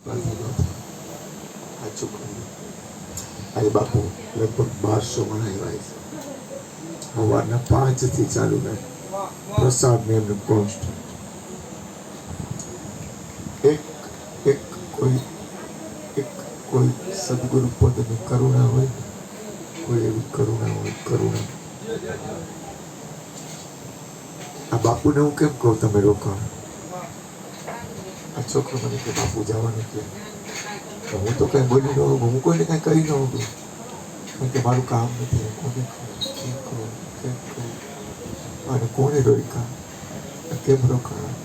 આ છોકરી આજે બાપુ લગભગ 1200 માં આવ્યા છે. સવારના 5 થી ચાલુ રહે પ્રસાદ ને એમનું કોન્સ્ટન્ટ. એક કોઈ સદગુરુ પદની કરુણા હોય, કોઈ એવી કરુણા હોય. કરુણા આ બાપુને હું કેમ કહું તમે રોકાણ. આ છોકરો મને કે બાપુ જવાનું કે હું તો કઈ બોલી ન હોઉં, હું કોઈને કઈ કરી ન હોઉં કે મારું કામ નથી. કોને કેમ કહું અને કોને રોકા કેમ રોકાણ.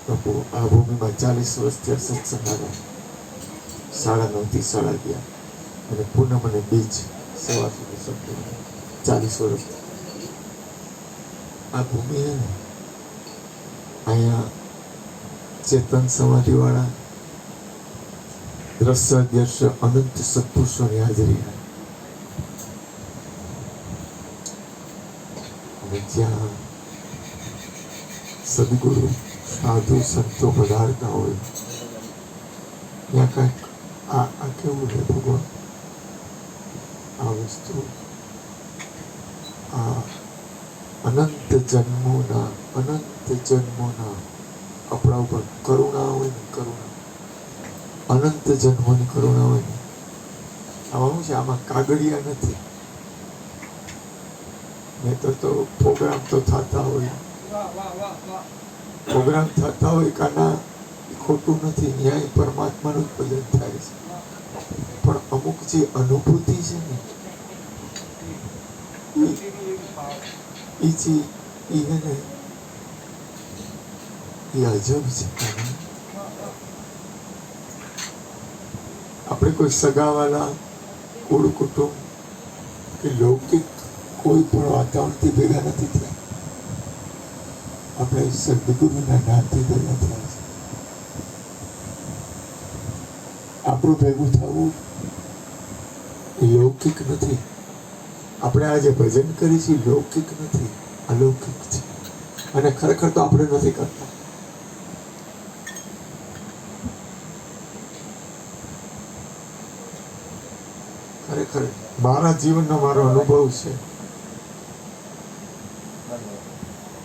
બાપુ આ ભૂમિમાં 40 વર્ષથી સત્સંગ આવ્યા, 9:30 થી 11:30 અને પૂનમ અને બીજ સવાર સુધી સત્સંગ 40 વર્ષ. આ ભૂમિ હે ને અહીંયા ચેતન સમાધિ વાળા દ્રશ્ય અનંત સત્પુરુષોની હાજરી અને જ્યાં સદગુરુ સાધુ સંતો પધારતા હોય ત્યાં કંઈક આ કેવું છે ભગવાન. આ વસ્તુ આ અનંત જન્મોના આપણા ઉપર કરુણા હોય ને, કરુણા અનંત જન્મોની કરુણા હોય ને. આમાં શું છે, આમાં કાગળિયા નથી. નહીતર તો પ્રોગ્રામ તો થતા હોય કાના ખોટું નથી, ન્યાય પરમાત્માનું જ ભજન થાય છે. પણ અમુક જે અનુભૂતિ છે ને એ અજબ છે. આપણે કોઈ સગાવાલા, કુળ કુટુંબ કે લૌકિક કોઈ પણ વાતાવરણથી ભેગા નથી થયા. આપણે સદગુરુના નામથી ભેગા થયા છે. આપણું ભેગું થવું એ લૌકિક નથી. આપણે આજે ભજન કરીએ છીએ લૌકિક નથી, અલૌકિક છે. અને ખરેખર તો આપણે નથી કરતા. ખરેખર મારા જીવનનો મારો અનુભવ છે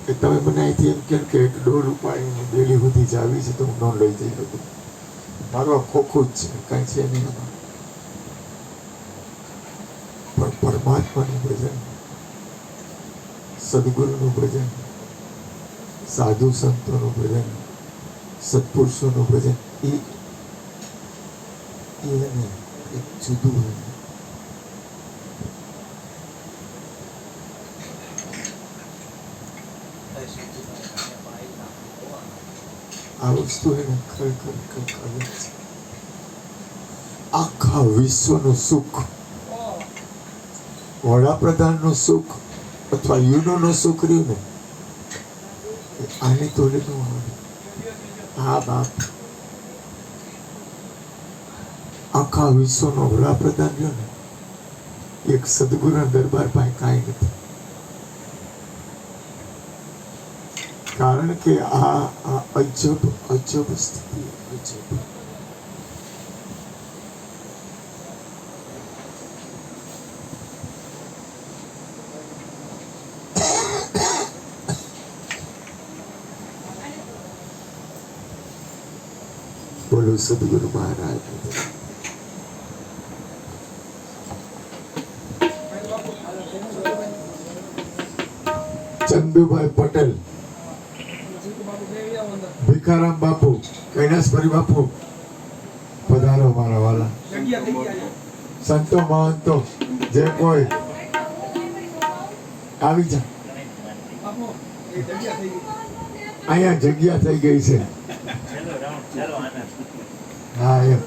કે તમે મને અહીંથી એમ કેમ કે એક ડોલ ઉપાડીને ડેલી સુધી જાવી છે તો હું ન લઈ જઈ શકું. મારું આ ખોખું જ છે, કાંઈ છે નહીં. પણ પરમાત્માનું ભજન, સદગુરુનું ભજન, સાધુ સંતોનું ભજન, સત્પુરુષોનું ભજન એને એક જુદું હોય. આ વસ્તુ એને ખરેખર કંઈક અલગ છે. આખા વિશ્વનું સુખ, વડાપ્રધાનનું સુખ અથવા યુનોનું સુખ રહ્યું ને આની તોલે ન આવે. આ બાપ આખા વિશ્વનો વડાપ્રધાન રહ્યો ને એક સદગુરુના દરબાર પાસે કાંઈ નથી. કારણ કે આ અજબ સ્થિતિ, અજબ. બોલો સદગુરુ મહારાજ. ચંદુભાઈ પટેલ, ભીખારામ બાપુ, કૈલાસપરી બાપુ, પધારો મારા વાલા. સંતો મહંતો જે કોઈ આવી જા. અહીંયા જગ્યા થઈ ગઈ છે. હા એમ